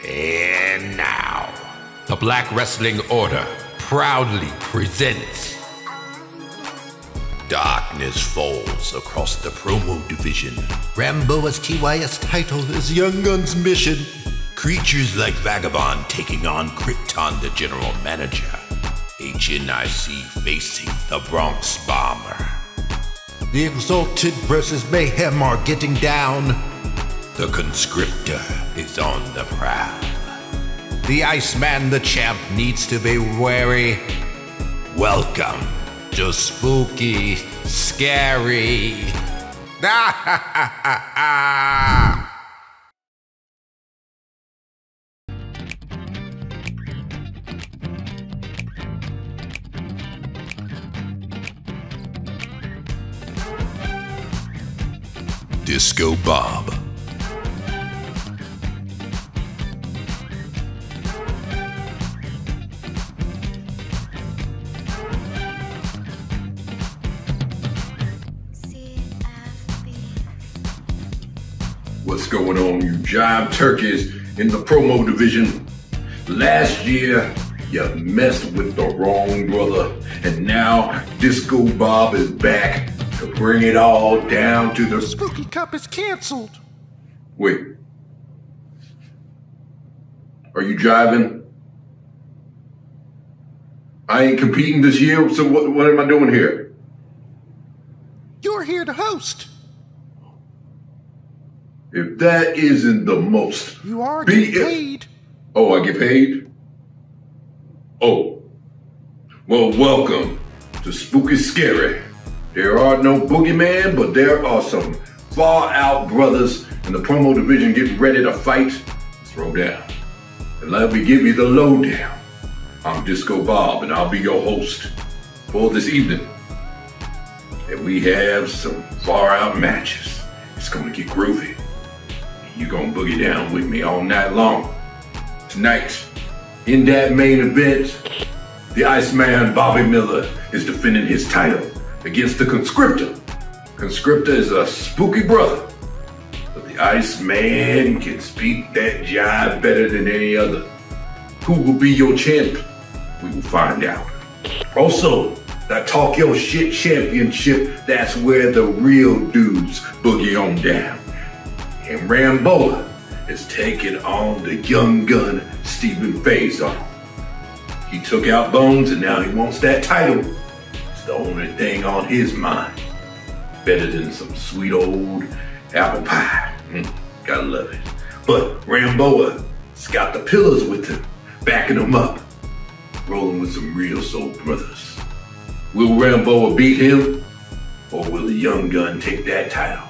And now, the Black Wrestling Order proudly presents Darkness falls across the promo division. Ramboa's TYS title is Young Gun's mission. Creatures like Vagabond taking on Krypton, the general manager. HNIC facing the Bronx bomber. The Exalted versus Mayhem are getting down. The Conscriptor is on the prowl. The Iceman, the champ, needs to be wary. Welcome to spooky, scary. Disco Bob. What's going on, you jive turkeys in the promo division? Last year, you messed with the wrong brother, and now Disco Bob is back to bring it all down to the Spooky Cup is canceled. Wait. Are you jiving? I ain't competing this year, so what am I doing here? You're here to host. If that isn't the most... You are getting paid. Oh, I get paid? Oh. Well, welcome to Spooky Scary. There are no boogeyman, but there are some far out brothers in the promo division getting ready to fight. Throw down. And let me give you the lowdown. I'm Disco Bob, and I'll be your host for this evening. And we have some far out matches. It's gonna get groovy. You're gonna boogie down with me all night long. Tonight, in that main event, the Iceman Bobby Miller is defending his title against the Conscriptor. Conscriptor is a spooky brother, but the Iceman can speak that jive better than any other. Who will be your champ? We will find out. Also, that Talk Your Shit Championship, that's where the real dudes boogie on down. And Ramboa is taking on the young gun, Faison. He took out Bonez and now he wants that title. It's the only thing on his mind. Better than some sweet old apple pie. Gotta love it. But Ramboa's got the pillars with him, backing him up. Rolling with some real soul brothers. Will Ramboa beat him? Or will the young gun take that title?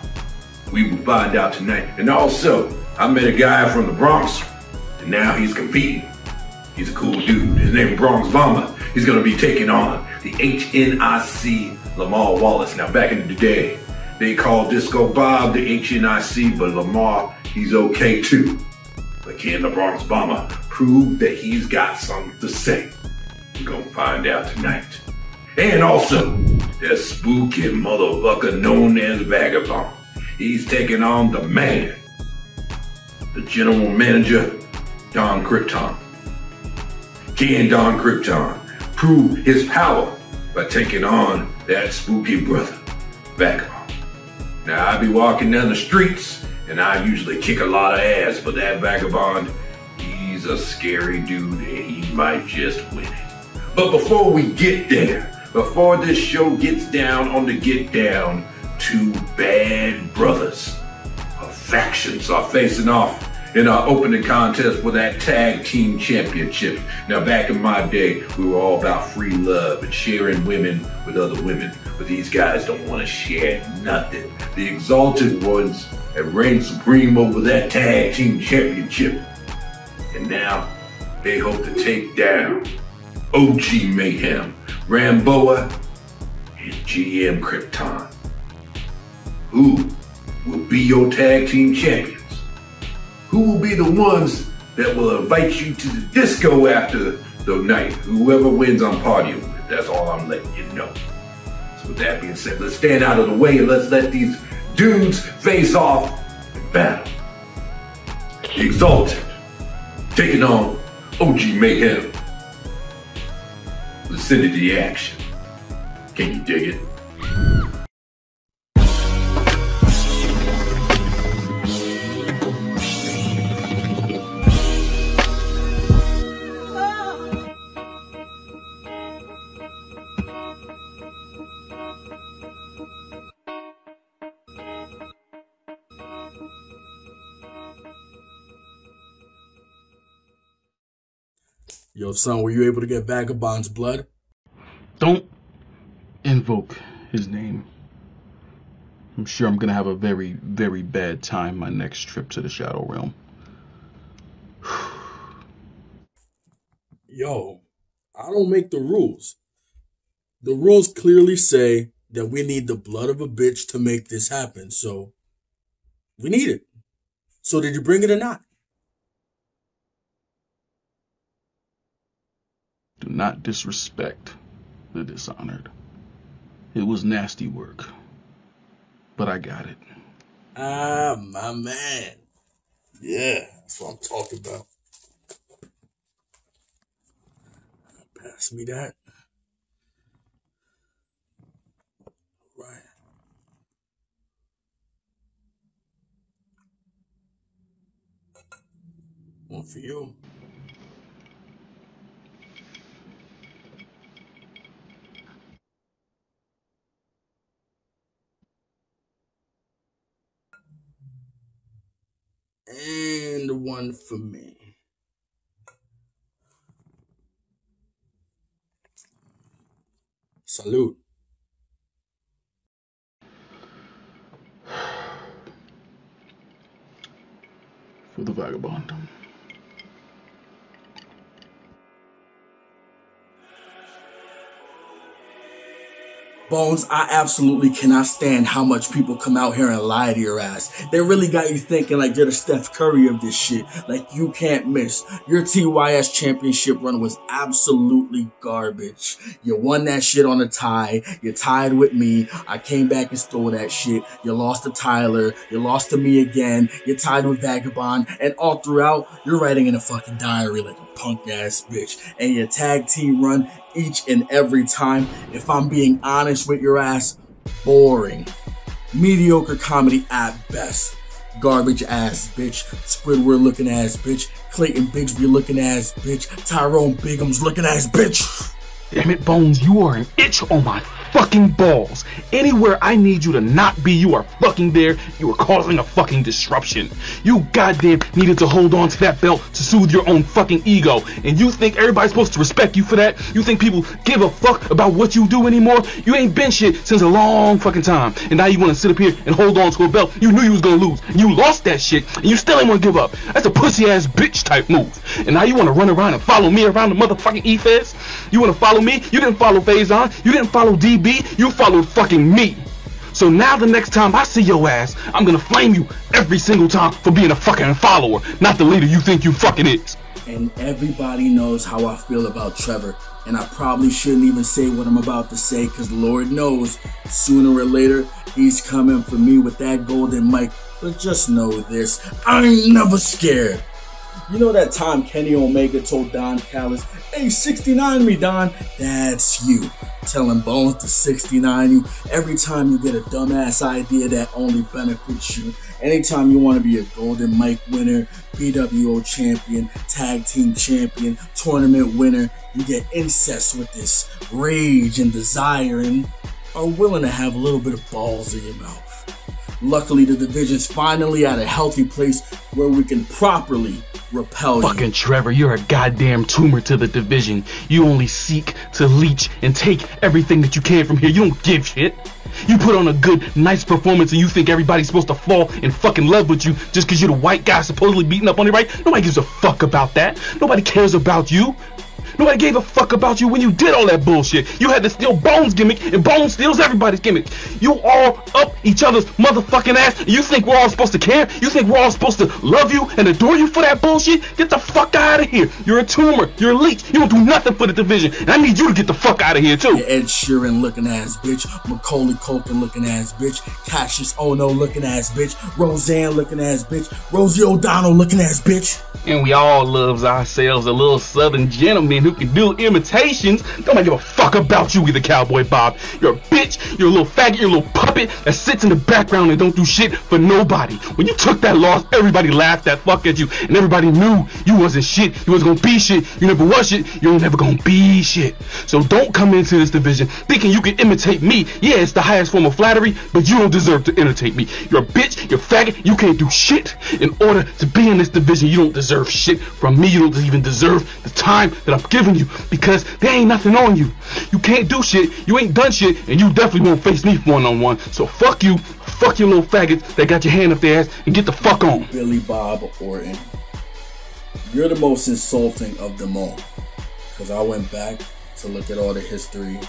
We will find out tonight. And also, I met a guy from the Bronx, and now he's competing. He's a cool dude. His name is Bronx Bomber. He's gonna be taking on the HNIC Lamar Wallace. Now, back in the day, they called Disco Bob the HNIC, but Lamar, he's okay too. But can the Bronx Bomber prove that he's got something to say? We're gonna find out tonight. And also, that spooky motherfucker known as Vagabond. He's taking on the man, the general manager, Don Krypton. Can Don Krypton prove his power by taking on that spooky brother, Vagabond? Now, I be walking down the streets, and I usually kick a lot of ass, but that Vagabond, he's a scary dude, and he might just win it. But before we get there, before this show gets down on the get down, two bad brothers of factions are facing off in our opening contest for that tag team championship. Now, back in my day, we were all about free love and sharing women with other women, but these guys don't want to share nothing. The Exalted ones have reigned supreme over that tag team championship, and now they hope to take down OG Mayhem, Ramboa, and GM Krypton. Who will be your tag team champions? Who will be the ones that will invite you to the disco after the night? Whoever wins, I'm partying with. That's all I'm letting you know. So with that being said, let's stand out of the way and let's let these dudes face off in battle. The Exalted taking on OG Mayhem. Let's send it to the action. Can you dig it? Yo, son, were you able to get Vagabond's blood? Don't invoke his name. I'm sure I'm gonna have a very, very bad time my next trip to the Shadow Realm. Yo, I don't make the rules. The rules clearly say that we need the blood of a bitch to make this happen, so we need it. So did you bring it or not? Do not disrespect the dishonored. It was nasty work, but I got it. Ah, my man. Yeah, that's what I'm talking about. Pass me that. Right. One for you. And one for me. Salute. For the Vagabond. Bones, I absolutely cannot stand how much people come out here and lie to your ass. They really got you thinking like you're the Steph Curry of this shit. Like you can't miss. Your TYS championship run was absolutely garbage. You won that shit on a tie. You tied with me. I came back and stole that shit. You lost to Tyler. You lost to me again. You tied with Vagabond. And all throughout, you're writing in a fucking diary like a punk ass bitch. And your tag team run each and every time, if I'm being honest with your ass, boring. Mediocre comedy at best. Garbage ass bitch. Squidward looking ass bitch. Clayton Bigsby looking ass bitch. Tyrone Bigham's looking ass bitch. Damn it, Bones, you are an itch on my fucking balls. Anywhere I need you to not be, you are fucking there. You are causing a fucking disruption. You goddamn needed to hold on to that belt to soothe your own fucking ego. And you think everybody's supposed to respect you for that? You think people give a fuck about what you do anymore? You ain't been shit since a long fucking time. And now you want to sit up here and hold on to a belt you knew you was gonna lose. And you lost that shit, and you still ain't want to give up. That's a pussy ass bitch type move. And now you want to run around and follow me around the motherfucking E-Feds? You want to follow me? You didn't follow Faison. You didn't follow DB. You followed fucking me. So now the next time I see your ass, I'm gonna flame you every single time for being a fucking follower, not the leader you think you fucking is. And everybody knows how I feel about Trevor. And I probably shouldn't even say what I'm about to say, because Lord knows, sooner or later, he's coming for me with that golden mic. But just know this, I ain't never scared. You know that time Kenny Omega told Don Callis, "Hey, 69 me, Don." That's you. Telling Bones to 69 you every time you get a dumbass idea that only benefits you. Anytime you want to be a golden mic winner, bWo champion, tag team champion, tournament winner, you get incest with this rage and desire and are willing to have a little bit of balls in your mouth. Luckily, the division's finally at a healthy place where we can properly repel you. Fucking Trevor, you're a goddamn tumor to the division. You only seek to leech and take everything that you can from here. You don't give shit. You put on a good, nice performance and you think everybody's supposed to fall in fucking love with you just because you're the white guy supposedly beating up on you, right? Nobody gives a fuck about that. Nobody cares about you. Nobody gave a fuck about you when you did all that bullshit. You had to steal Bones' gimmick, and Bones steals everybody's gimmick. You all up each other's motherfucking ass, and you think we're all supposed to care? You think we're all supposed to love you and adore you for that bullshit? Get the fuck out of here. You're a tumor. You're a leech. You don't do nothing for the division, and I need you to get the fuck out of here, too. Ed Sheeran looking ass bitch, Macaulay Culkin looking ass bitch, Cassius Ono looking ass bitch, Roseanne looking ass bitch, Rosie O'Donnell looking ass bitch. And we all loves ourselves a little southern gentleman who can do imitations. Don't give a fuck about you either, Cowboy Bob. You're a bitch, you're a little faggot, you're a little puppet that sits in the background and don't do shit for nobody. When you took that loss, everybody laughed that fuck at you, and everybody knew you wasn't shit, you wasn't gonna be shit, you never was shit, you ain't never gonna be shit. So don't come into this division thinking you can imitate me. Yeah, it's the highest form of flattery, but you don't deserve to imitate me. You're a bitch, you're a faggot, you can't do shit. In order to be in this division, you don't deserve shit from me. You don't even deserve the time that I'm giving you, because there ain't nothing on you. You can't do shit, you ain't done shit, and you definitely won't face me one-on-one. So fuck you, fuck your little faggots that got your hand up their ass, and get the fuck on. Billy Bob Orton, you're the most insulting of them all, because I went back to look at all the history,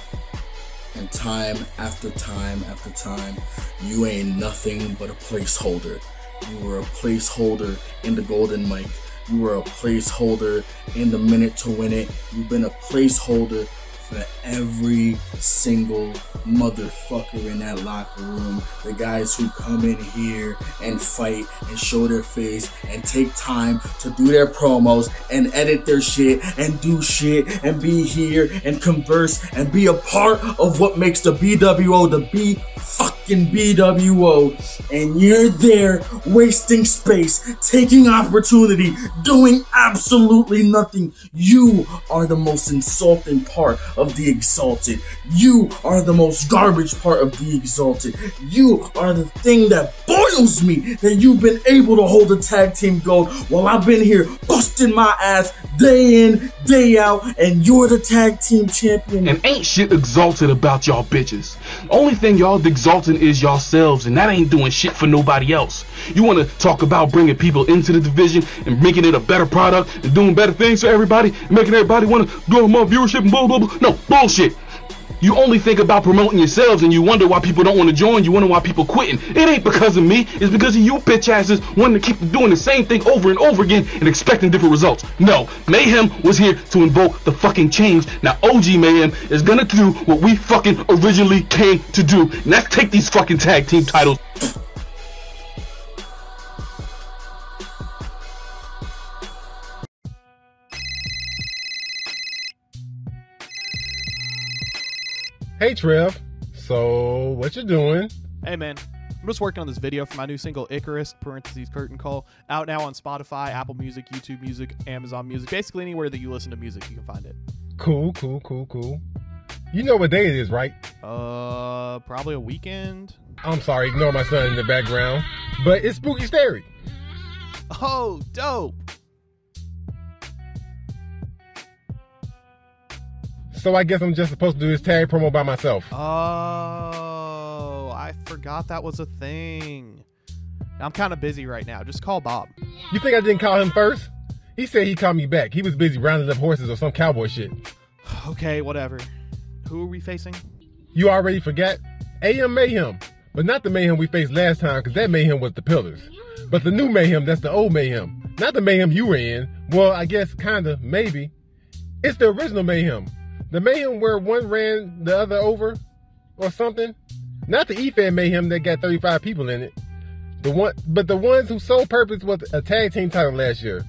and time after time after time, you ain't nothing but a placeholder. You were a placeholder in the Golden Mic. You were a placeholder in the Minute to Win It. You've been a placeholder for every single motherfucker in that locker room. The guys who come in here and fight and show their face and take time to do their promos and edit their shit and do shit and be here and converse and be a part of what makes the bWo the fucking bWo. And you're there wasting space, taking opportunity, doing absolutely nothing. You are the most insulting part of the Exalted. You are the most garbage part of the Exalted. You are the thing that boils me that you've been able to hold a tag team gold while I've been here busting my ass day in, day out, and you're the tag team champion. And ain't shit exalted about y'all bitches. Only thing y'all exalting is yourselves, and that ain't doing shit for nobody else. You want to talk about bringing people into the division and making it a better product and doing better things for everybody and making everybody want to go more viewership and blah blah blah. No, bullshit. You only think about promoting yourselves, and you wonder why people don't want to join. You wonder why people quitting. It ain't because of me. It's because of you bitch asses wanting to keep doing the same thing over and over again and expecting different results. No, Mayhem was here to invoke the fucking change. Now OG Mayhem is gonna do what we fucking originally came to do, and that's take these fucking tag team titles. Hey Trev, so what you doing? Hey man, I'm just working on this video for my new single Icarus, parentheses curtain call, out now on Spotify, Apple Music, YouTube Music, Amazon Music, basically anywhere that you listen to music, you can find it. Cool. You know what day it is, right? Probably a weekend. I'm sorry, ignore my son in the background, but it's Spooky Scary. Oh, dope. So I guess I'm just supposed to do this tag promo by myself. Oh, I forgot that was a thing. I'm kind of busy right now. Just call Bob. You think I didn't call him first? He said he'd call me back. He was busy rounding up horses or some cowboy shit. Okay, whatever. Who are we facing? You already forgot? AM Mayhem. But not the Mayhem we faced last time, because that Mayhem was the Pillars. But the new Mayhem, that's the old Mayhem. Not the Mayhem you were in. Well, I guess kinda, maybe. It's the original Mayhem. The Mayhem where one ran the other over or something. Not the EFAD Mayhem that got 35 people in it. But the ones whose sole purpose was a tag team title last year.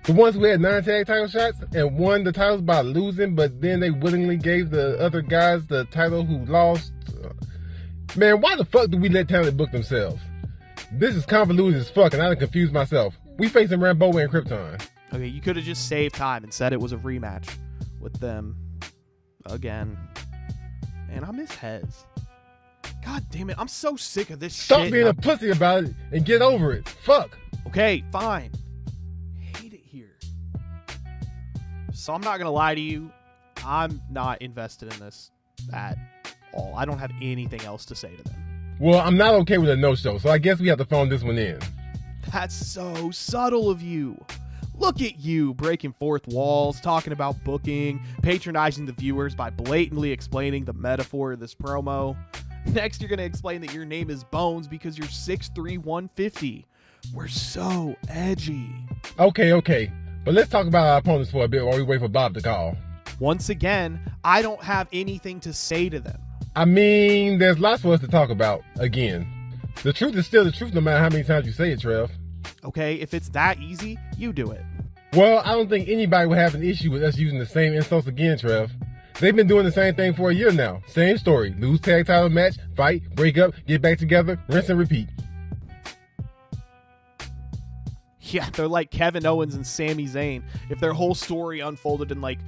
The ones who had 9 tag title shots and won the titles by losing, but then they willingly gave the other guys the title who lost. Man, why the fuck do we let talent book themselves? This is convoluted as fuck and I done confused myself. We facing Ramboa and Krypton. Okay, you could have just saved time and said it was a rematch with them. Again. And I miss Hez. God damn it, I'm so sick of this shit. Stop being a pussy about it and get over it. Fuck. Okay, fine. I hate it here. So I'm not gonna lie to you. I'm not invested in this at all. I don't have anything else to say to them. Well, I'm not okay with a no-show, so I guess we have to phone this one in. That's so subtle of you. Look at you breaking fourth walls, talking about booking, patronizing the viewers by blatantly explaining the metaphor of this promo. Next, you're going to explain that your name is Bonez because you're 6'3", 150. We're so edgy. Okay. But let's talk about our opponents for a bit while we wait for Bob to call. Once again, I don't have anything to say to them. I mean, there's lots for us to talk about, again. The truth is still the truth no matter how many times you say it, Trev. Okay, if it's that easy, you do it. Well, I don't think anybody would have an issue with us using the same insults again, Trev. They've been doing the same thing for a year now. Same story. Lose tag title match, fight, break up, get back together, rinse and repeat. Yeah, they're like Kevin Owens and Sami Zayn if their whole story unfolded in like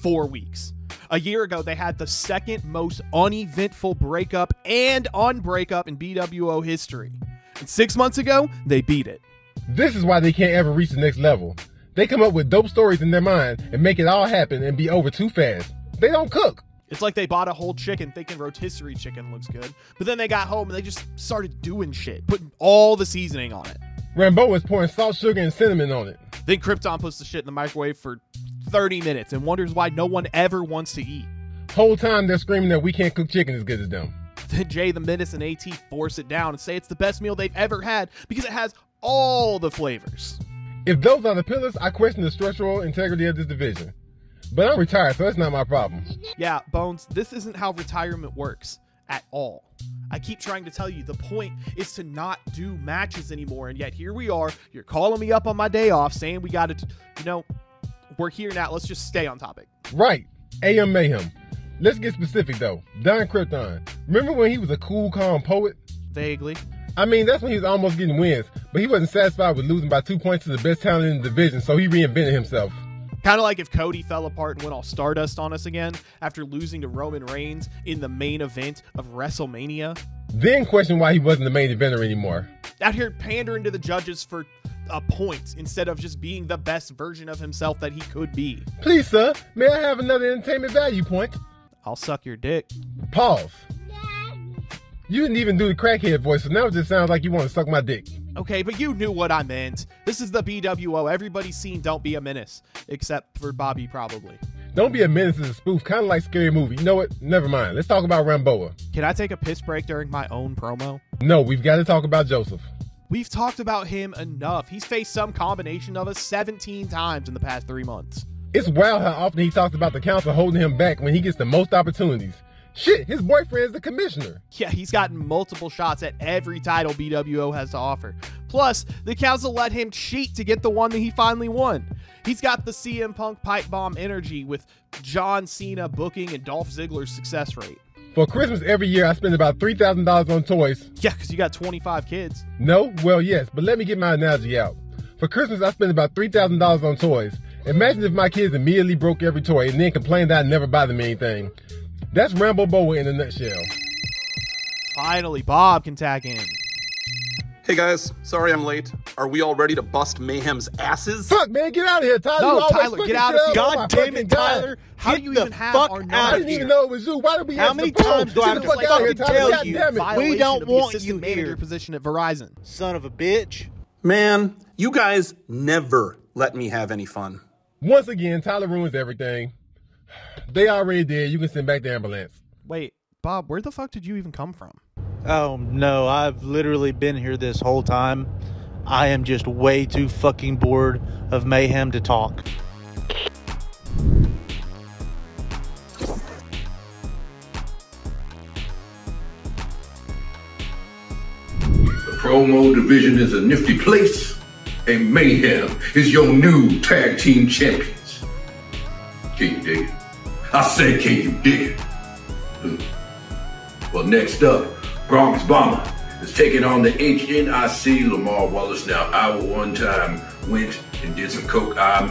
4 weeks. A year ago, they had the second most uneventful breakup and unbreakup in bWo history. And 6 months ago, they beat it. This is why they can't ever reach the next level. They come up with dope stories in their mind and make it all happen and be over too fast. They don't cook. It's like they bought a whole chicken thinking rotisserie chicken looks good, but then they got home and they just started doing shit, putting all the seasoning on it. Ramboa is pouring salt, sugar, and cinnamon on it. Then Krypton puts the shit in the microwave for 30 minutes and wonders why no one ever wants to eat. Whole time they're screaming that we can't cook chicken as good as them. Then Jay the Menace and AT force it down and say it's the best meal they've ever had because it has all the flavors. If those are the pillars, I question the structural integrity of this division. But I'm retired, so that's not my problem. Yeah, Bones, this isn't how retirement works at all. I keep trying to tell you, the point is to not do matches anymore, and yet here we are. You're calling me up on my day off saying we got to, we're here now. Let's just stay on topic. Right. AM Mayhem. Let's get specific, though. Don Krypton. Remember when he was a cool, calm poet? Vaguely. I mean, that's when he was almost getting wins, but he wasn't satisfied with losing by 2 points to the best talent in the division, so he reinvented himself. Kind of like if Cody fell apart and went all Stardust on us again after losing to Roman Reigns in the main event of WrestleMania. Then question why he wasn't the main eventer anymore. Out here pandering to the judges for a point instead of just being the best version of himself that he could be. Please, sir, may I have another entertainment value point? I'll suck your dick. Pause. You didn't even do the crackhead voice, so now it just sounds like you want to suck my dick. Okay, but you knew what I meant. This is the bWo. Everybody's seen Don't Be a Menace. Except for Bobby, probably. Don't Be a Menace is a spoof, kind of like Scary Movie. You know what? Never mind. Let's talk about Ramboa. Can I take a piss break during my own promo? No, we've got to talk about Joseph. We've talked about him enough. He's faced some combination of us 17 times in the past 3 months. It's wild how often he talks about the council holding him back when he gets the most opportunities. Shit, his boyfriend is the commissioner. Yeah, he's gotten multiple shots at every title bWo has to offer. Plus, the council let him cheat to get the one that he finally won. He's got the CM Punk pipe bomb energy with John Cena booking and Dolph Ziggler's success rate. For Christmas every year, I spend about $3,000 on toys. Yeah, because you got 25 kids. No? Well, yes, but let me get my analogy out. For Christmas, I spend about $3,000 on toys. Imagine if my kids immediately broke every toy and then complained that I never buy them anything. That's Ramboa in a nutshell. Finally, Bob can tag in. Hey guys, sorry I'm late. Are we all ready to bust Mayhem's asses? Fuck, man, get out of here, Tyler. No, Tyler, get out of here. God damn it, Tyler. How do you even have our number? I didn't even know it was you. Why did we How have many the phone? times do I have to fucking tell you? We don't want you manager here. position at Verizon. Son of a bitch. Man, you guys never let me have any fun. Once again, Tyler ruins everything. They already did. You can send back the ambulance. Wait, Bob, where the fuck did you even come from? Oh no, I've literally been here this whole time. I am just way too fucking bored of Mayhem to talk. The promo division is a nifty place, and Mayhem is your new tag team champions. Can you dig it? I said, can you dig it? Well, next up, Bronx Bomber is taking on the HNIC. Lamar Wallace. Now, I one time went and did some coke. I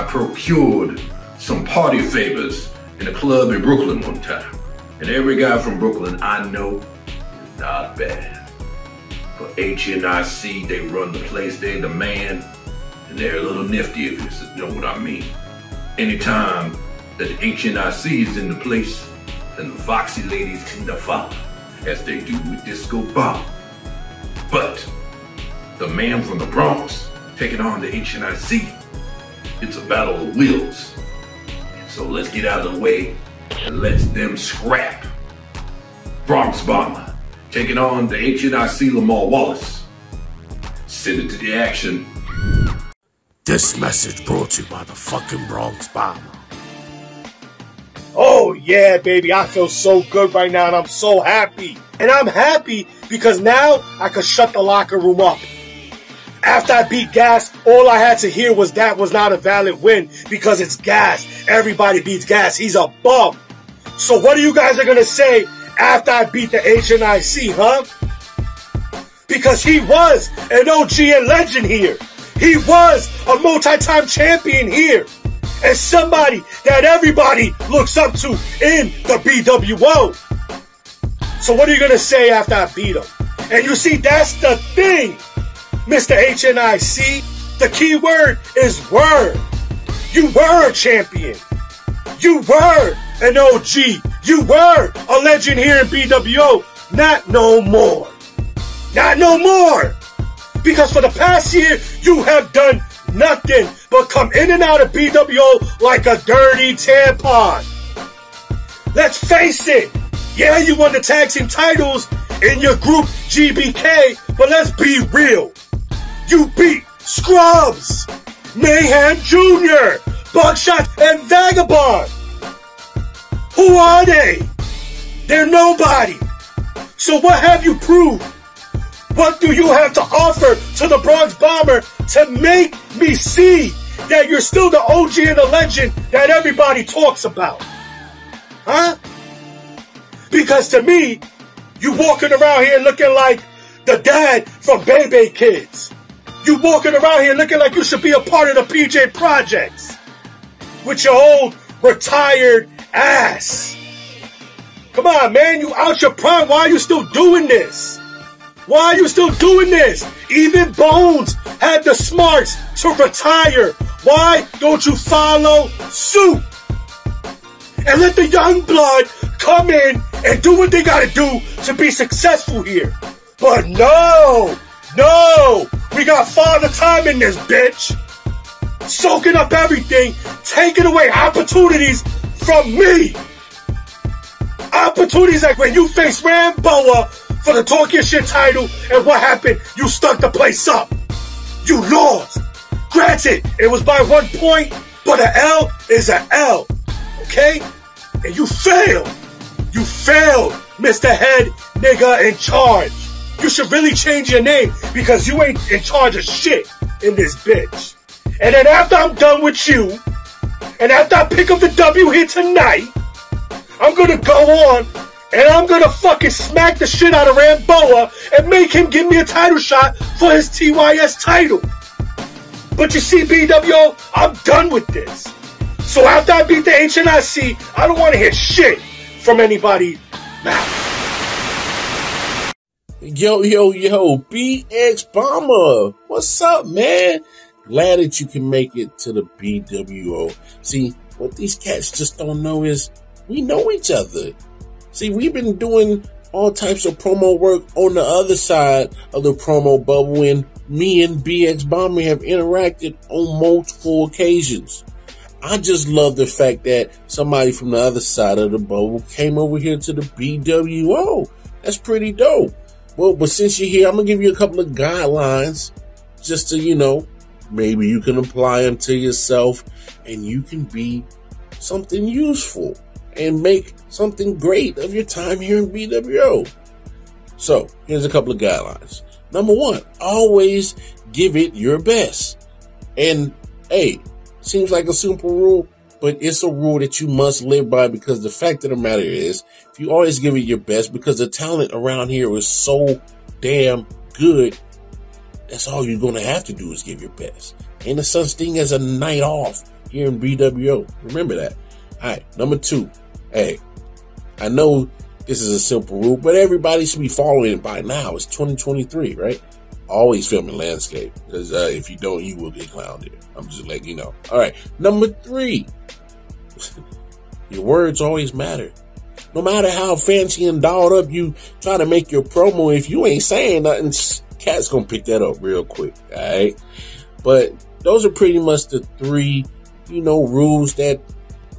procured some party favors in a club in Brooklyn one time. And every guy from Brooklyn I know is not bad. For HNIC, they run the place. They're the man. And they're a little nifty, if you know what I mean. Anytime that the HNIC is in the place, then the Foxy ladies tend to follow, as they do with Disco Bob. But the man from the Bronx taking on the HNIC, it's a battle of wills. So let's get out of the way and let them scrap. Bronx Bomber taking on the HNIC Lamar Wallace. Send it to the action. This message brought to you by the fucking Bronx Bomber. Oh yeah, baby, I feel so good right now and I'm so happy. And I'm happy because now I can shut the locker room up. After I beat Gas, all I had to hear was that was not a valid win because it's Gas. Everybody beats Gas. He's a bum. So what are you guys are going to say after I beat the HNIC, huh? Because he was an OG and legend here. He was a multi-time champion here. And somebody that everybody looks up to in the bWo. So what are you going to say after I beat him? And you see, that's the thing, Mr. HNIC. The key word is word. You were a champion. You were an OG. You were a legend here in bWo. Not no more. Not no more. Because for the past year, you have done nothing but come in and out of bWo like a dirty tampon. Let's face it. Yeah, you won the tag team titles in your group GBK, but let's be real. You beat Scrubs, Mayhem Jr., Buckshot, and Vagabond. Who are they? They're nobody. So what have you proved? What do you have to offer to the Bronx Bomber to make me see that you're still the OG and the legend that everybody talks about? Huh? Because to me, you walking around here looking like the dad from Bebe Kids. You walking around here looking like you should be a part of the PJ Projects. With your old retired ass. Come on, man, you out your prime. Why are you still doing this? Why are you still doing this? Even Bonez had the smarts to retire. Why don't you follow suit? And let the young blood come in and do what they gotta do to be successful here. But no, we got Father Time in this bitch. Soaking up everything, taking away opportunities from me. Opportunities like when you faced Ramboa for the Talk Your Shit title, and what happened? You stuck the place up. You lost. Granted, it was by 1 point, but an L is an L. Okay? And you failed. You failed, Mr. Head Nigga in Charge. You should really change your name because you ain't in charge of shit in this bitch. And then after I'm done with you, and after I pick up the W here tonight, I'm gonna go on and I'm gonna fucking smack the shit out of Ramboa and make him give me a title shot for his TYS title. But you see, bWo, I'm done with this. So after I beat the HNIC, I don't want to hear shit from anybody now. Yo, BX Bomber. What's up, man? Glad that you can make it to the bWo. See, what these cats just don't know is we know each other. See, we've been doing all types of promo work on the other side of the promo bubble, and me and BX Bomber have interacted on multiple occasions. I just love the fact that somebody from the other side of the bubble came over here to the bWo. That's pretty dope. Well, but since you're here, I'm going to give you a couple of guidelines just to, maybe you can apply them to yourself and you can be something useful and make something great of your time here in bWo. So, here's a couple of guidelines. Number 1, always give it your best. And, hey, seems like a simple rule, but it's a rule that you must live by because the fact of the matter is, if you always give it your best, because the talent around here is so damn good, that's all you're going to have to do is give your best. Ain't no such thing as a night off here in bWo. Remember that. All right, number 2. Hey, I know this is a simple rule, but everybody should be following it by now. It's 2023, right? Always filming landscape, because if you don't, you will get clowned here. I'm just letting you know. All right, number 3. Your words always matter. No matter how fancy and dolled up you try to make your promo, if you ain't saying nothing, cat's gonna pick that up real quick, all right? But those are pretty much the 3, rules that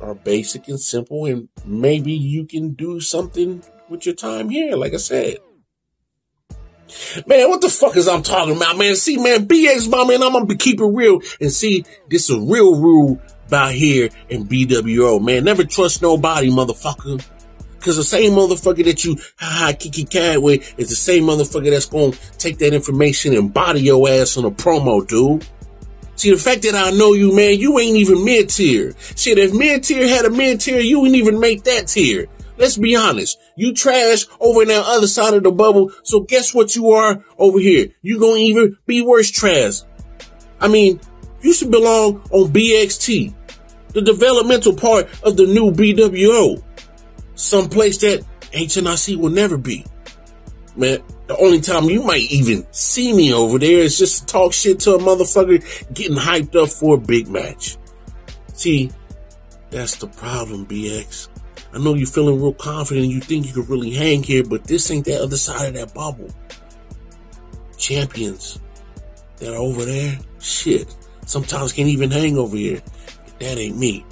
are basic and simple, and maybe you can do something with your time here, like I said. Man, what the fuck is I'm talking about, man? See, man, BX Bomber, and I'm gonna keep it real, and see, this is a real rule about here in bWo, man. Never trust nobody, motherfucker. Because the same motherfucker that you kiki cat with is the same motherfucker that's going to take that information and body your ass on a promo, dude. See, the fact that I know you, man, you ain't even mid-tier. Shit, if mid-tier had a mid-tier, you wouldn't even make that tier. Let's be honest. You trash over on the other side of the bubble, so guess what you are over here? You gonna even be worse trash. I mean, you should belong on BXT, the developmental part of the new bWo. Someplace that HNIC will never be. Man, the only time you might even see me over there is just to talk shit to a motherfucker getting hyped up for a big match. See, that's the problem, BX. I know you're feeling real confident and you think you can really hang here, but this ain't that other side of that bubble. Champions that are over there, shit, sometimes can't even hang over here. But that ain't me.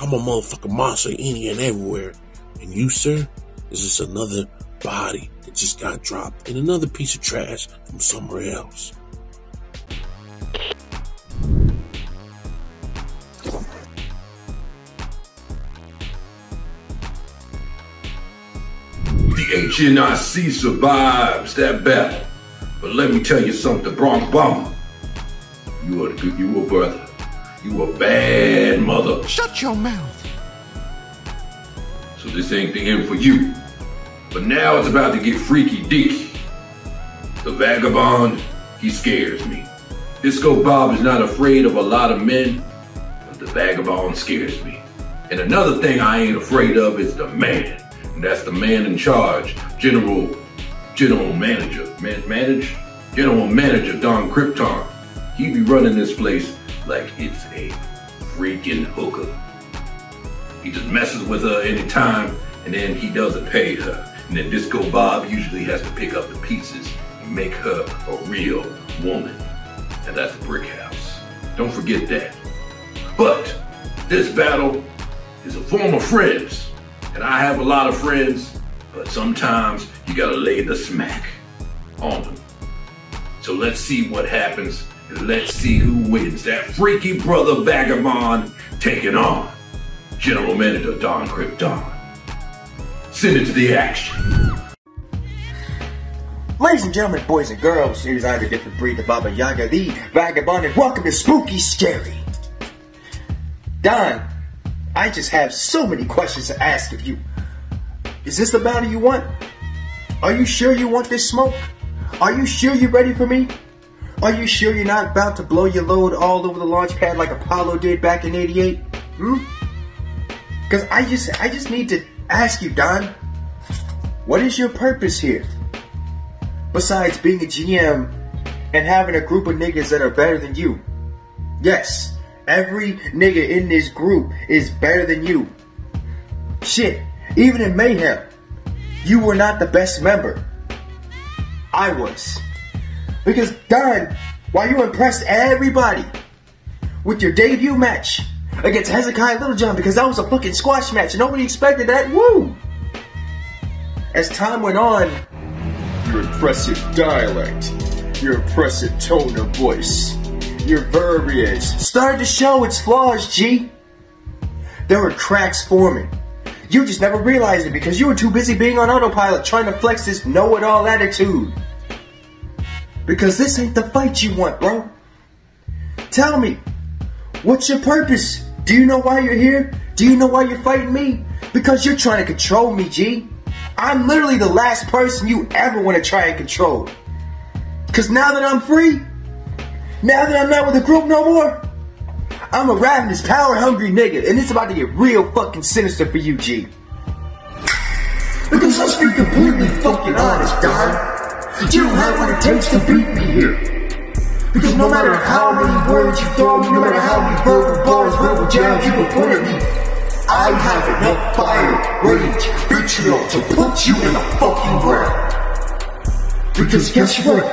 I'm a motherfucking monster any and everywhere. And you, sir, is just another body that just got dropped in another piece of trash from somewhere else. The HNIC survives that battle. But let me tell you something, Bronx Bomber. You a brother. You a bad mother. Shut your mouth. So this ain't the end for you. But now it's about to get freaky deaky. The Vagabond, he scares me. Disco Bob is not afraid of a lot of men, but the Vagabond scares me. And another thing I ain't afraid of is the man. And that's the man in charge, General Manager Don Krypton. He be running this place like it's a freaking hooker. He just messes with her anytime, and then he doesn't pay her. And then Disco Bob usually has to pick up the pieces and make her a real woman. And that's a brick house. Don't forget that. But this battle is a form of friends. And I have a lot of friends, but sometimes you gotta lay the smack on them. So let's see what happens, and let's see who wins. That freaky brother Vagabond taking on General Manager Don Krypton. Send it to the action. Ladies and gentlemen, boys and girls, here's either different breed, the Baba Yaga, the Vagabond, and welcome to Spooky Scary. Don, I just have so many questions to ask of you. Is this the battle you want? Are you sure you want this smoke? Are you sure you're ready for me? Are you sure you're not about to blow your load all over the launch pad like Apollo did back in '88? Because I just need to ask you, Don, what is your purpose here? Besides being a GM and having a group of niggas that are better than you. Yes, every nigga in this group is better than you. Shit, even in Mayhem, you were not the best member. I was. Because, Don, while you impressed everybody with your debut match against Hezekiah Littlejohn, because that was a fucking squash match, and nobody expected that, woo! As time went on, your impressive dialect, your impressive tone of voice, your verbiage started to show its flaws, G. There were cracks forming. You just never realized it because you were too busy being on autopilot trying to flex this know-it-all attitude. Because this ain't the fight you want, bro. Tell me, what's your purpose? Do you know why you're here? Do you know why you're fighting me? Because you're trying to control me, G. I'm literally the last person you ever want to try and control. Because now that I'm free, now that I'm not with the group no more, I'm a ravenous, power-hungry nigga, and it's about to get real fucking sinister for you, G. Because let's be completely fucking honest, Don. You don't have what it takes to beat me here. Because no matter how many words you throw me, no matter how many verbal bars, verbal jabs you can put at me, I have enough fire, rage, vitriol to put you in the fucking ground. Because guess what?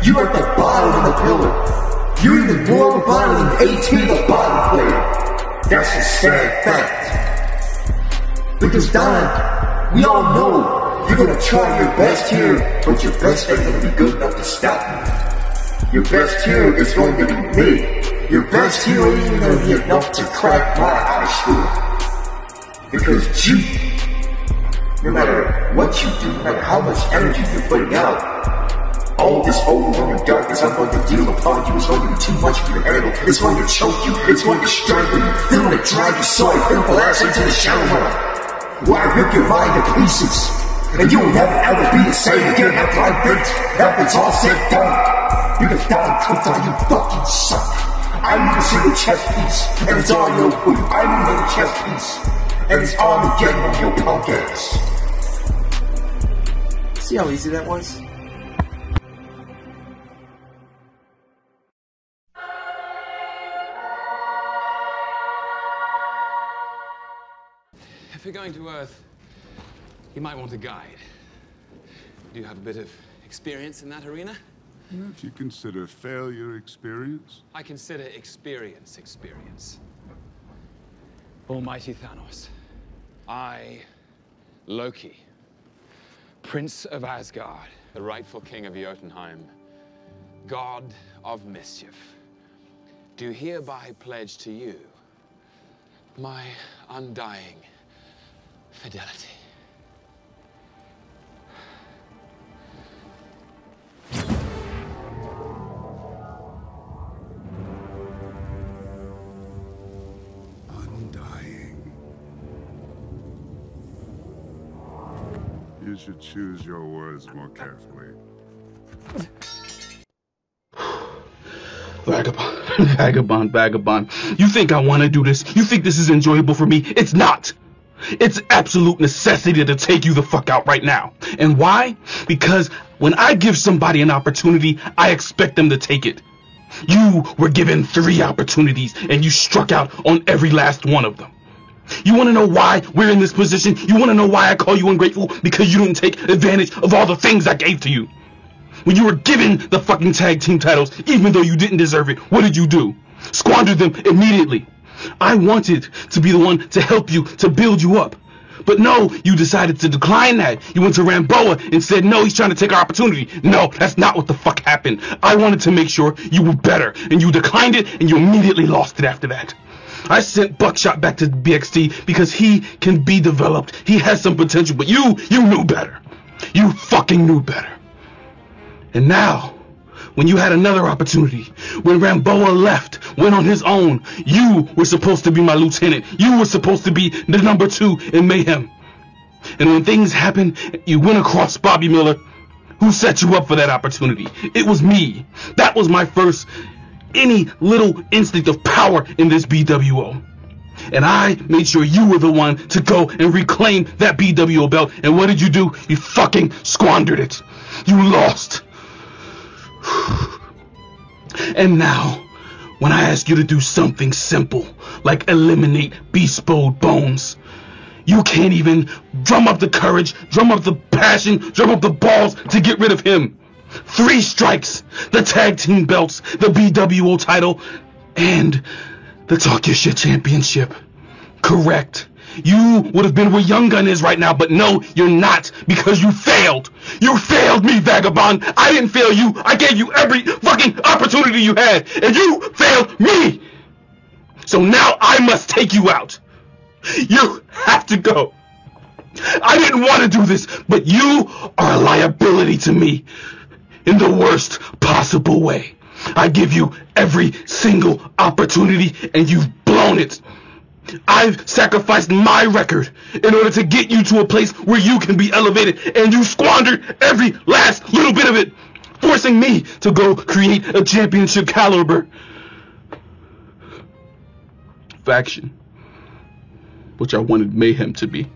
You're at the bottom of the pillar. You're even more of a bottom than 18 the bottom player. That's a sad fact. Because Don, we all know you're gonna try your best here, but your best ain't gonna be good enough to stop me. Your best here is going to be me. Your best here ain't even gonna be enough to crack my ice school. Because G, No matter what you do, no matter how much energy you're putting out, all this overwhelming darkness I'm going to deal upon you is going to be too much for you to handle. It's going to choke you. It's going to strangle you. It's going to drag your soul pitiful ass into the shadow realm, where I rip your mind to pieces, and you will never ever be the same again after it's all said and done. Because God, Krypton, you fucking suck. I need to see the chess piece, and it's all your food. I need the chess piece, and it's Armageddon on your punk ass. See how easy that was? If you're going to Earth, you might want a guide. Do you have a bit of experience in that arena? If you consider failure experience. I consider experience. Almighty Thanos. I, Loki, Prince of Asgard, the rightful king of Jotunheim, God of mischief, do hereby pledge to you my undying fidelity. You should choose your words more carefully. Vagabond. You think I want to do this? You think this is enjoyable for me? It's not. It's absolute necessity to take you the fuck out right now. And why? Because when I give somebody an opportunity, I expect them to take it. You were given 3 opportunities, and you struck out on every last one of them. You want to know why we're in this position? You want to know why I call you ungrateful? Because you didn't take advantage of all the things I gave to you. When you were given the fucking tag team titles, even though you didn't deserve it, what did you do? Squandered them immediately. I wanted to be the one to help you, to build you up. But no, you decided to decline that. You went to Ramboa and said, no, he's trying to take our opportunity. No, that's not what the fuck happened. I wanted to make sure you were better, and you declined it, and you immediately lost it after that. I sent Buckshot back to BXT because he can be developed. He has some potential, but you knew better. You fucking knew better. And now, when you had another opportunity, when Ramboa left, went on his own, you were supposed to be my lieutenant. You were supposed to be the number 2 in Mayhem. And when things happened, you went across Bobby Miller. Who set you up for that opportunity? It was me. That was my first any little instinct of power in this bWo. And I made sure you were the one to go and reclaim that bWo belt. And what did you do? You fucking squandered it. You lost. And now, when I ask you to do something simple, like eliminate Beast Mode Bonez, you can't even drum up the courage, drum up the passion, drum up the balls to get rid of him. 3 strikes, the tag team belts, the bWo title, and the Talk Your Shit Championship. Correct. You would have been where Young Gunn is right now, but no, you're not, because you failed. You failed me, Vagabond. I didn't fail you. I gave you every fucking opportunity you had, and you failed me. So now I must take you out. You have to go. I didn't want to do this, but you are a liability to me in the worst possible way. I give you every single opportunity, and you've blown it. I've sacrificed my record in order to get you to a place where you can be elevated, and you squandered every last little bit of it, forcing me to go create a championship caliber faction, which I wanted Mayhem to be.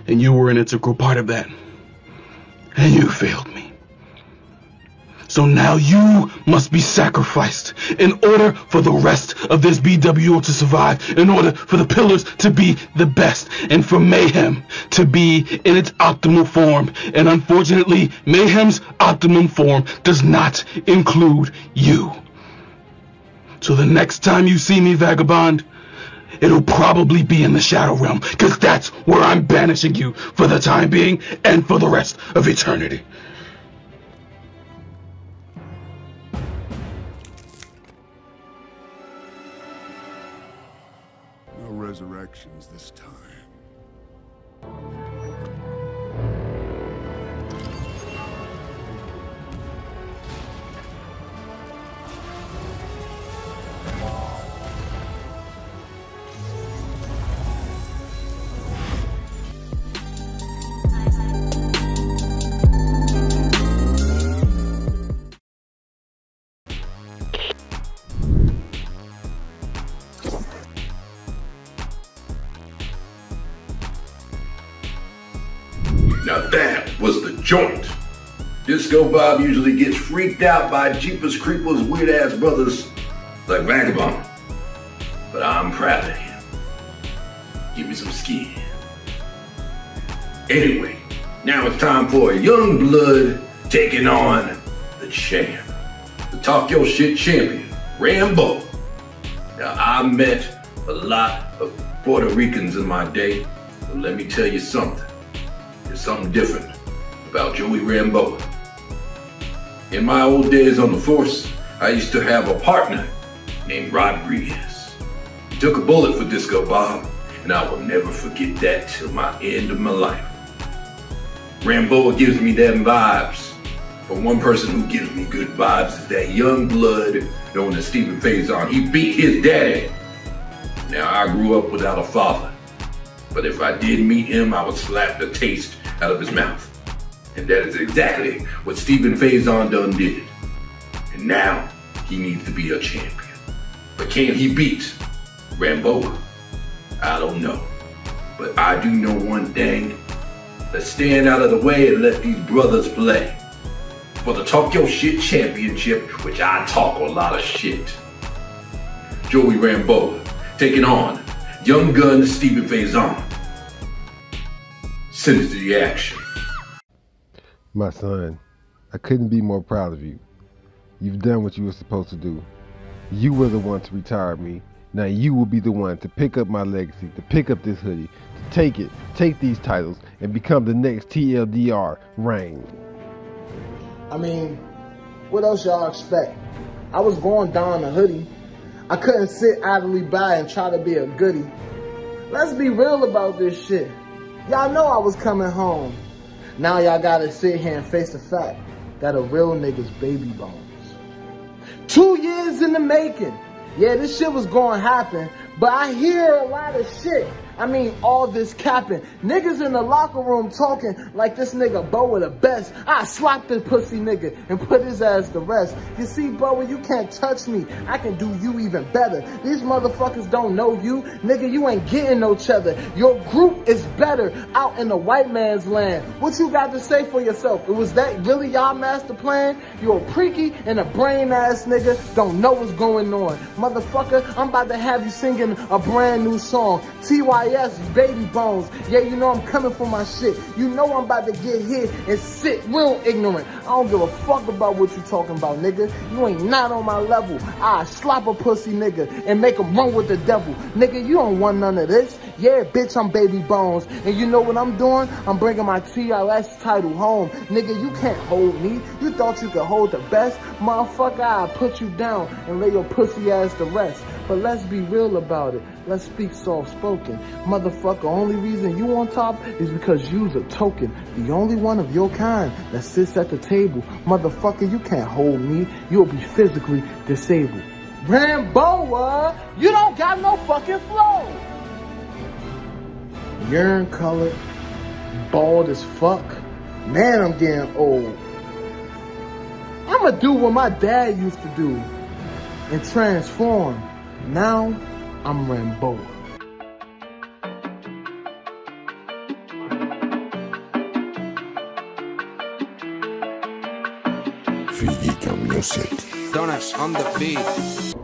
And you were an integral part of that, and you failed me. So now you must be sacrificed in order for the rest of this bWo to survive, in order for the pillars to be the best, and for Mayhem to be in its optimal form. And unfortunately, Mayhem's optimum form does not include you. So the next time you see me, Vagabond, it'll probably be in the Shadow Realm, because that's where I'm banishing you for the time being and for the rest of eternity. No resurrections this time. Now that was the joint. Disco Bob usually gets freaked out by Jeepers Creepers weird ass brothers like Vagabond. But I'm proud of him. Give me some skin. Anyway, now it's time for a young blood taking on the champ. The Talk Your Shit champion, Ramboa. Now I met a lot of Puerto Ricans in my day, but let me tell you something. There's something different about Joey Ramboa. In my old days on the force, I used to have a partner named Rodriguez. He took a bullet for Disco Bob, and I will never forget that till my end of my life. Ramboa gives me them vibes. But one person who gives me good vibes is that young blood known as Stephen Faison. He beat his daddy. Now I grew up without a father, but if I did meet him, I would slap the taste out of his mouth. And that is exactly what Stephen Faison done did. And now he needs to be a champion. But can he beat Ramboa? I don't know. But I do know one thing. Let's stand out of the way and let these brothers play. For the Talk Your Shit Championship, which I talk a lot of shit. Joey Ramboa taking on young Gunn Stephen Faison. Send it to the action. My son, I couldn't be more proud of you. You've done what you were supposed to do. You were the one to retire me. Now you will be the one to pick up my legacy, to pick up this hoodie, to take these titles, and become the next TLDR Reign. I mean, what else y'all expect? I was going down a hoodie. I couldn't sit idly by and try to be a goodie. Let's be real about this shit. Y'all know I was coming home. Now y'all gotta sit here and face the fact that a real nigga's baby bones. 2 years in the making. Yeah, this shit was gonna happen, but I hear a lot of shit. I mean, all this capping. Niggas in the locker room talking like this nigga bWo the best. I slapped the pussy nigga and put his ass to rest. You see, bWo, you can't touch me. I can do you even better. These motherfuckers don't know you. Nigga, you ain't getting no cheddar. Your group is better out in the white man's land. What you got to say for yourself? Was that really y'all master plan? You a preaky and a brain ass nigga. Don't know what's going on. Motherfucker, I'm about to have you singing a brand new song. TYS, baby bones. Yeah, you know I'm coming for my shit. You know I'm about to get hit and sit real ignorant. I don't give a fuck about what you talking about, nigga. You ain't not on my level. I slap a pussy nigga and make him run with the devil. Nigga, you don't want none of this. Yeah, bitch, I'm baby bones. And you know what I'm doing? I'm bringing my TLS title home. Nigga, you can't hold me. You thought you could hold the best? Motherfucker, I'll put you down and lay your pussy ass to rest. But let's be real about it. Let's speak soft-spoken. Motherfucker, only reason you on top is because you's a token. The only one of your kind that sits at the table. Motherfucker, you can't hold me. You'll be physically disabled. Ramboa, you don't got no fucking flow. Urine colored, bald as fuck. Man, I'm getting old. I'ma do what my dad used to do and transform. Now, I'm Ramboa. Bonez on the beat.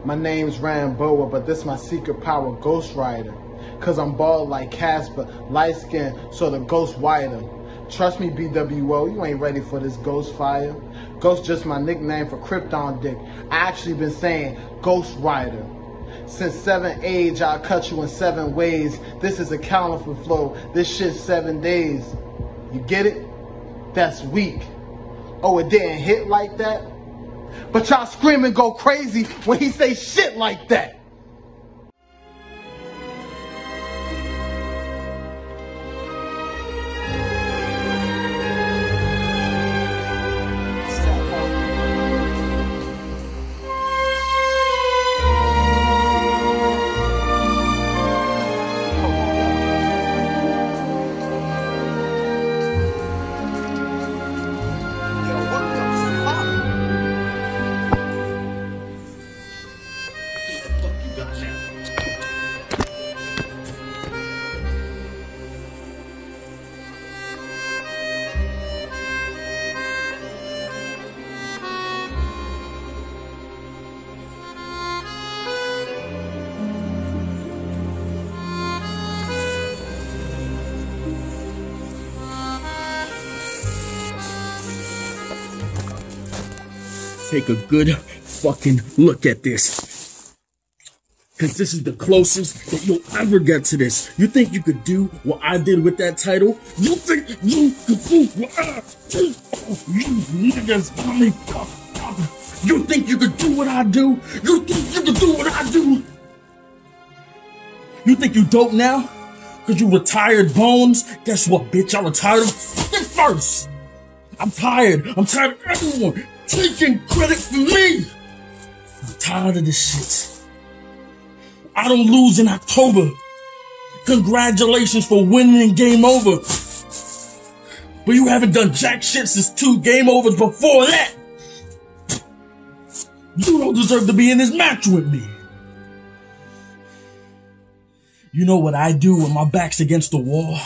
My name's Ramboa, but this my secret power, Ghost Rider. Cause I'm bald like Casper, light skin, so the ghost wider. Trust me, bWo, you ain't ready for this ghost fire. Ghost just my nickname for Krypton dick. I actually been saying Ghost Rider. Since 7 age, I'll cut you in 7 ways. This is a calendar flow. This shit's 7 days. You get it? That's weak. Oh, it didn't hit like that? But y'all scream and go crazy when he say shit like that. take a good fucking look at this. Because this is the closest that you'll ever get to this. You think you could do what I did with that title? You think you could do what I did? You niggas, you think you could do what I do? You think you could do what I do? You think you dope now? Cause you retired Bonez? Guess what, bitch? I retired first. I'm tired. I'm tired of everyone taking credit for me. I'm tired of this shit. I don't lose in October. Congratulations for winning Game Over. But you haven't done jack shit since 2 game overs before that. You don't deserve to be in this match with me. You know what I do when my back's against the wall?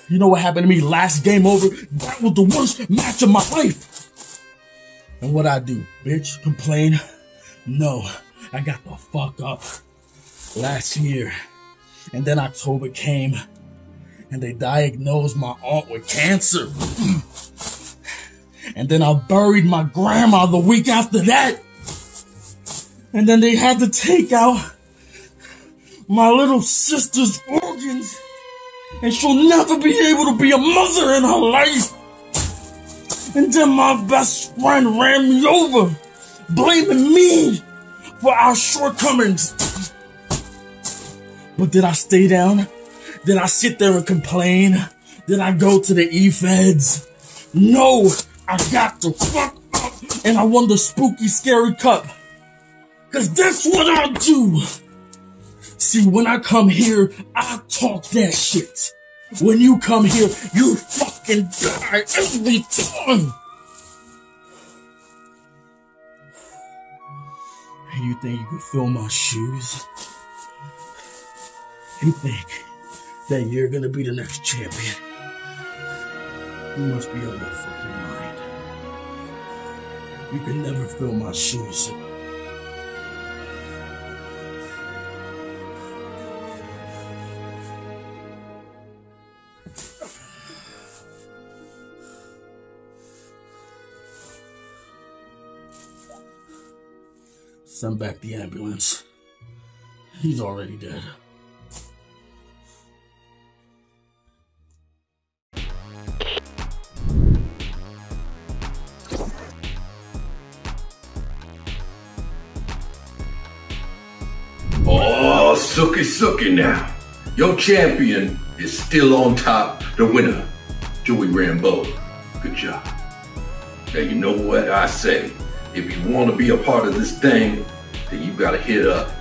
You know what happened to me last Game Over? That was the worst match of my life. And what I do, bitch? Complain? No, I got the fuck up last year. And then October came and they diagnosed my aunt with cancer. And then I buried my grandma the week after that. And then they had to take out my little sister's organs, and she'll never be able to be a mother in her life. And then my best friend ran me over, blaming me for our shortcomings. But did I stay down? Did I sit there and complain? Did I go to the E-Feds? No, I got the fuck up and I won the Spooky Scary Cup. Cause that's what I do. See, when I come here, I talk that shit. When you come here, you fucking die every time. You think you can fill my shoes? You think that you're gonna be the next champion? You must be out of your fucking mind. You can never fill my shoes. Send back the ambulance. He's already dead. Oh, sookie now. Your champion is still on top, the winner, Joey Ramboa. Good job. Now you know what I say. If you want to be a part of this thing, then you got to hit up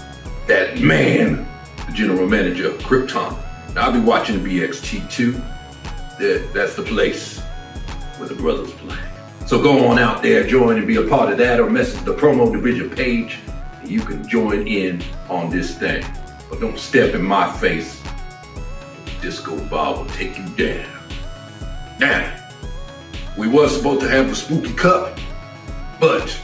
that man, the general manager of Krypton. Now I'll be watching BXT2. That's the place where the brothers play. So go on out there, join and be a part of that, or message the promo division page and you can join in on this thing. But don't step in my face. Disco Bob will take you down. Now, we was supposed to have the Spooky Cup, but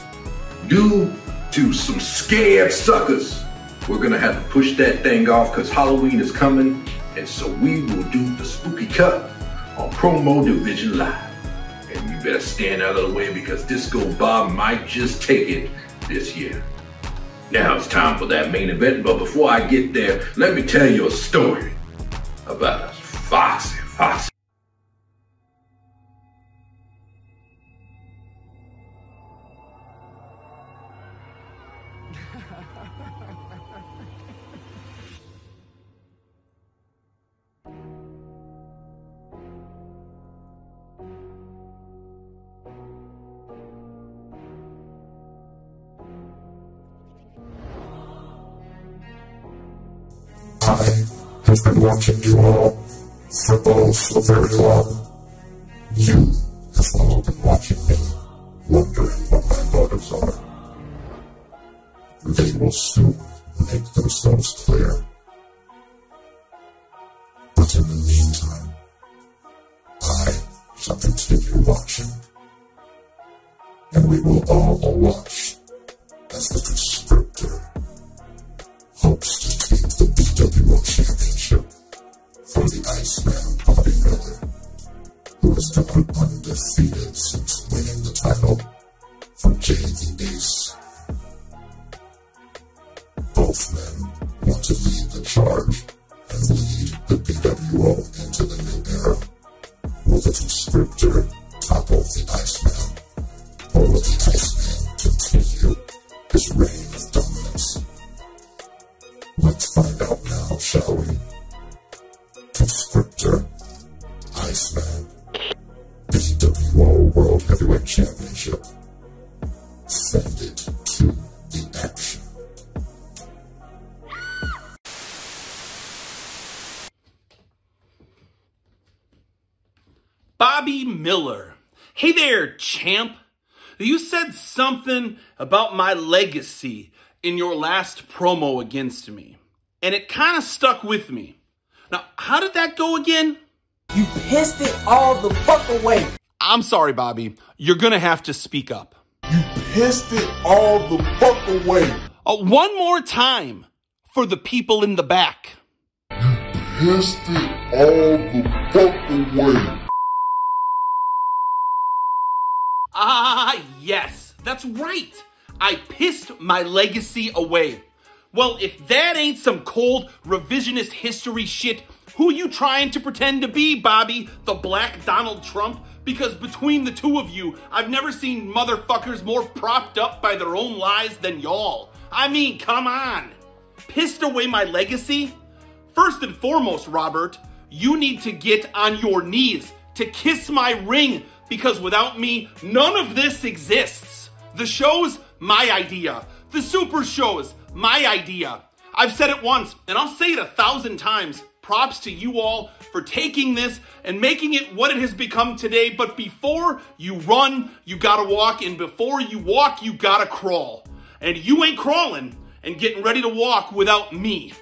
due to some scared suckers, we're gonna have to push that thing off because Halloween is coming, and so we will do the Spooky Cup on Promo Division Live. And you better stand out of the way because Disco Bob might just take it this year. Now it's time for that main event, but before I get there, let me tell you a story about a Foxy. I have been watching you all for so very long. You have all been watching me, wondering what my motives are. They will soon make themselves clear. But in the meantime, I shall continue watching. And we will all watch as the Conscriptor hopes to keep the bWo Championship for the Iceman bodybuilder, who has been undefeated since winning the title from Ace. Both men want to lead the charge and lead the bWo into the new era. Will the Conscriptor topple the Iceman, or will the Iceman continue his reign of dominance? Let's find out now, shall we? Conscriptor, Iceman, bWo World Heavyweight Championship. Send it to the action. Bobby Miller. Hey there, champ. You said something about my legacy in your last promo against me, and it kind of stuck with me. Now, how did that go again? You pissed it all the fuck away. I'm sorry, Bobby. You're gonna have to speak up. You pissed it all the fuck away. One more time for the people in the back. You pissed it all the fuck away. Ah, yes, that's right. I pissed my legacy away. Well, if that ain't some cold revisionist history shit, who you trying to pretend to be, Bobby? The Black Donald Trump? Because between the two of you, I've never seen motherfuckers more propped up by their own lies than y'all. I mean, come on. Pissed away my legacy? First and foremost, Robert, you need to get on your knees to kiss my ring, because without me, none of this exists. The show's my idea. The Super Show's my idea. I've said it once, and I'll say it 1,000 times. Props to you all for taking this and making it what it has become today. But before you run, you gotta walk, and before you walk, you gotta crawl. And you ain't crawling and getting ready to walk without me.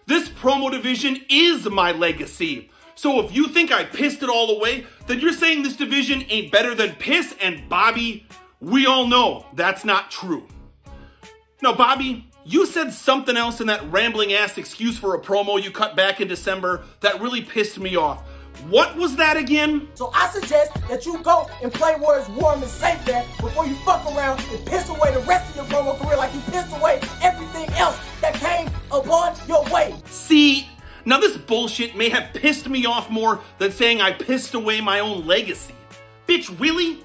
This promo division is my legacy. So if you think I pissed it all away, then you're saying this division ain't better than piss, and Bobby, we all know that's not true. Now, Bobby, you said something else in that rambling ass excuse for a promo you cut back in December that really pissed me off. What was that again? So I suggest that you go and play where it's warm and safe there before you fuck around and piss away the rest of your promo career like you pissed away everything else that came upon your way. See, now this bullshit may have pissed me off more than saying I pissed away my own legacy. Bitch, really?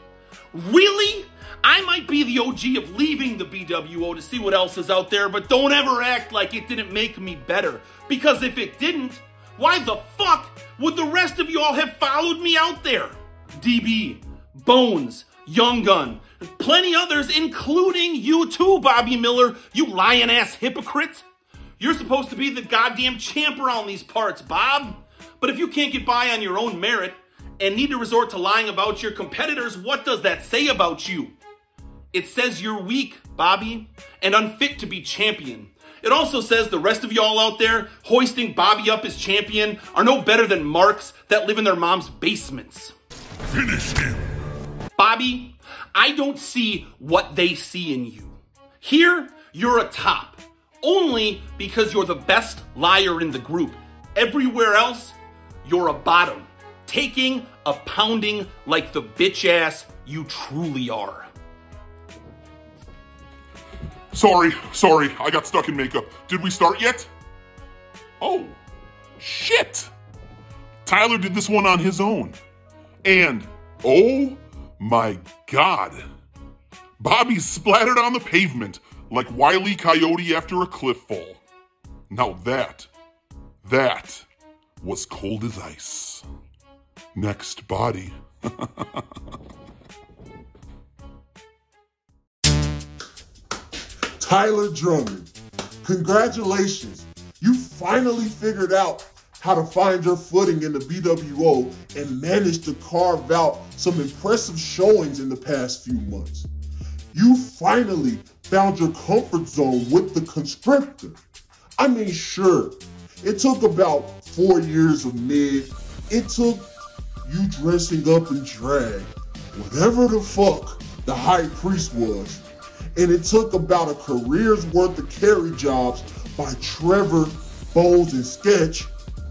Really? I might be the OG of leaving the bWo to see what else is out there, but don't ever act like it didn't make me better. Because if it didn't, why the fuck would the rest of y'all have followed me out there? DB, Bonez, Young Gunn, and plenty others, including you too, Bobby Miller, you lion-ass hypocrite. You're supposed to be the goddamn champ around these parts, Bob. But if you can't get by on your own merit and need to resort to lying about your competitors, what does that say about you? It says you're weak, Bobby, and unfit to be champion. It also says the rest of y'all out there hoisting Bobby up as champion are no better than marks that live in their mom's basements. Finish him. Bobby, I don't see what they see in you. Here, you're a top. Only because you're the best liar in the group. Everywhere else, you're a bottom. Taking a pounding like the bitch ass you truly are. Sorry, I got stuck in makeup. Did we start yet? Oh, shit. Tyler did this one on his own. And, oh my God. Bobby splattered on the pavement like Wile E. Coyote after a cliff fall. Now that was cold as ice. Next body. Tyler Drummond, congratulations. You finally figured out how to find your footing in the bWo and managed to carve out some impressive showings in the past few months. You finally found your comfort zone with the Conscriptor. I mean, sure, it took about 4 years of mid. It took you dressing up in drag, whatever the fuck the high priest was. And it took about a career's worth of carry jobs by Trevor, Bonez, and Sketch.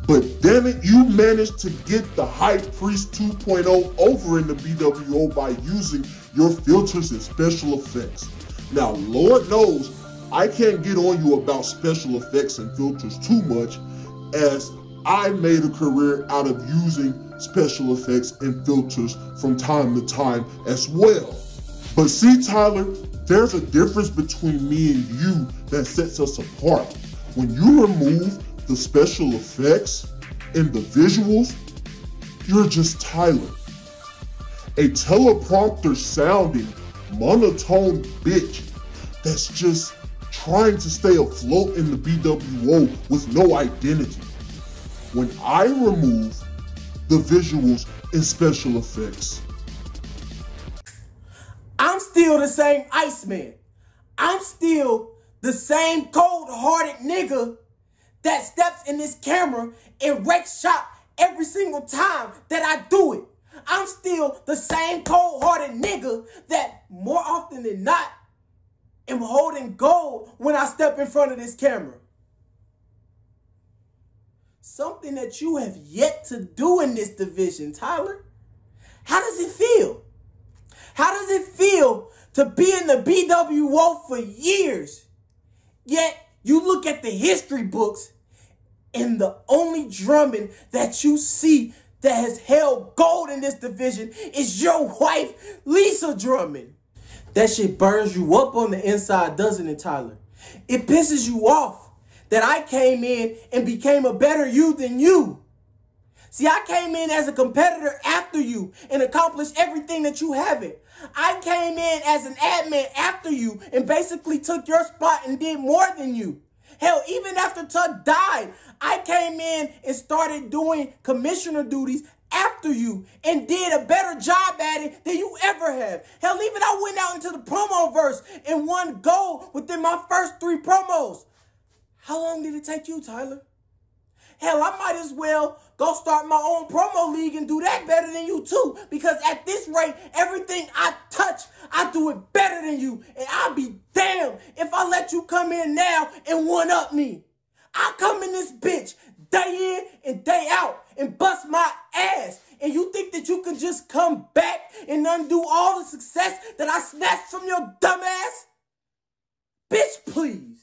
But damn it, you managed to get the High Priest 2.0 over in the bWo by using your filters and special effects. Now, Lord knows, I can't get on you about special effects and filters too much, as I made a career out of using special effects and filters from time to time as well. But see, Tyler, there's a difference between me and you that sets us apart. When you remove the special effects and the visuals, you're just Tyler. A teleprompter sounding, monotone bitch that's just trying to stay afloat in the bWo with no identity. When I remove the visuals and special effects, I'm still the same Iceman. I'm still the same cold-hearted nigga that steps in this camera and wrecks shop every single time that I do it. I'm still the same cold-hearted nigga that more often than not am holding gold when I step in front of this camera. Something that you have yet to do in this division, Tyler. How does it feel? How does it feel to be in the bWo for years, yet you look at the history books and the only drumming that you see that has held gold in this division is your wife, Lisa Drummond? That shit burns you up on the inside, doesn't it, Tyler? It pisses you off that I came in and became a better you than you. See, I came in as a competitor after you and accomplished everything that you haven't. I came in as an admin after you and basically took your spot and did more than you. Hell, even after Tuck died, I came in and started doing commissioner duties after you and did a better job at it than you ever have. Hell, even I went out into the promo verse and won gold within my first 3 promos. How long did it take you, Tyler? Hell, I might as well go start my own promo league and do that better than you too. Because at this rate, everything I touch, I do it better than you. And I'll be damned if I let you come in now and one-up me. I come in this bitch day in and day out and bust my ass. And you think that you can just come back and undo all the success that I snatched from your dumb ass? Bitch, please.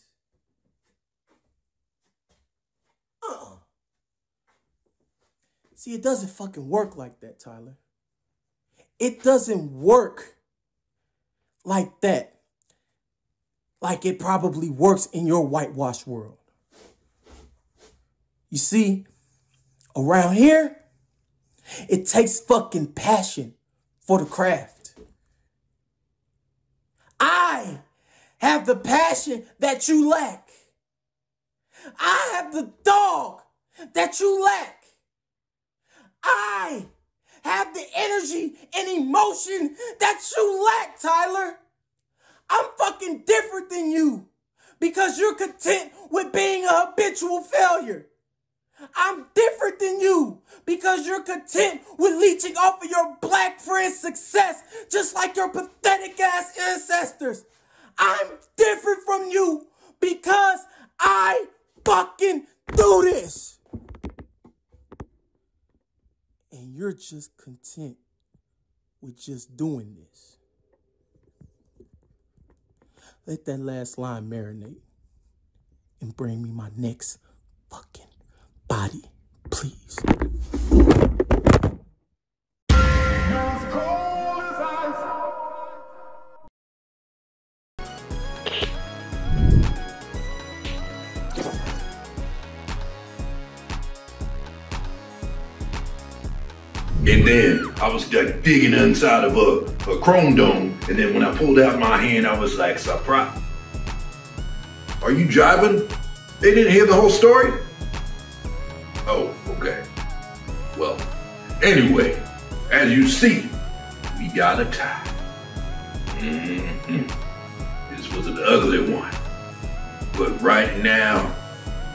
See, it doesn't fucking work like that, Tyler. It doesn't work like that. Like it probably works in your whitewash world. You see, around here, it takes fucking passion for the craft. I have the passion that you lack. I have the dog that you lack. I have the energy and emotion that you lack, Tyler. I'm fucking different than you because you're content with being a habitual failure. I'm different than you because you're content with leeching off of your black friend's success just like your pathetic ass ancestors. I'm different from you because I fucking do this. And you're just content with just doing this. Let that last line marinate and bring me my next fucking body, please. And then I was like digging inside of a chrome dome, and then when I pulled out my hand, I was like, surprise. Are you jiving? They didn't hear the whole story? Oh, okay. Well, anyway, as you see, we got a tie. This was an ugly one. But right now,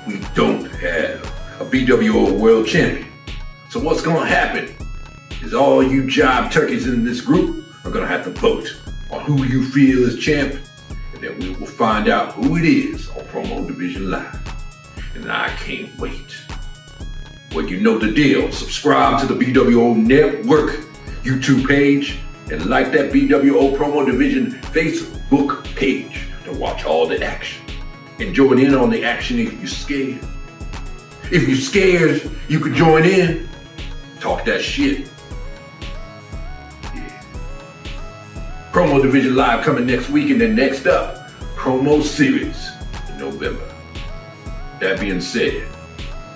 we don't have a bWo world champion. So what's gonna happen is all you jive turkeys in this group are gonna have to vote on who you feel is champ, and then we will find out who it is on Promo Division Live. And I can't wait. Well, you know the deal. Subscribe to the bWo Network YouTube page and like that bWo Promo Division Facebook page to watch all the action. And join in on the action if you're scared. If you're scared, you can join in. Talk that shit. Yeah. Promo Division Live coming next week, and then next up, Promo Series in November. That being said,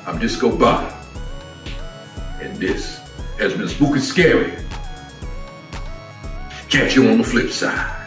I'm Disco Bob, and this has been Spooky Scary. Catch you on the flip side.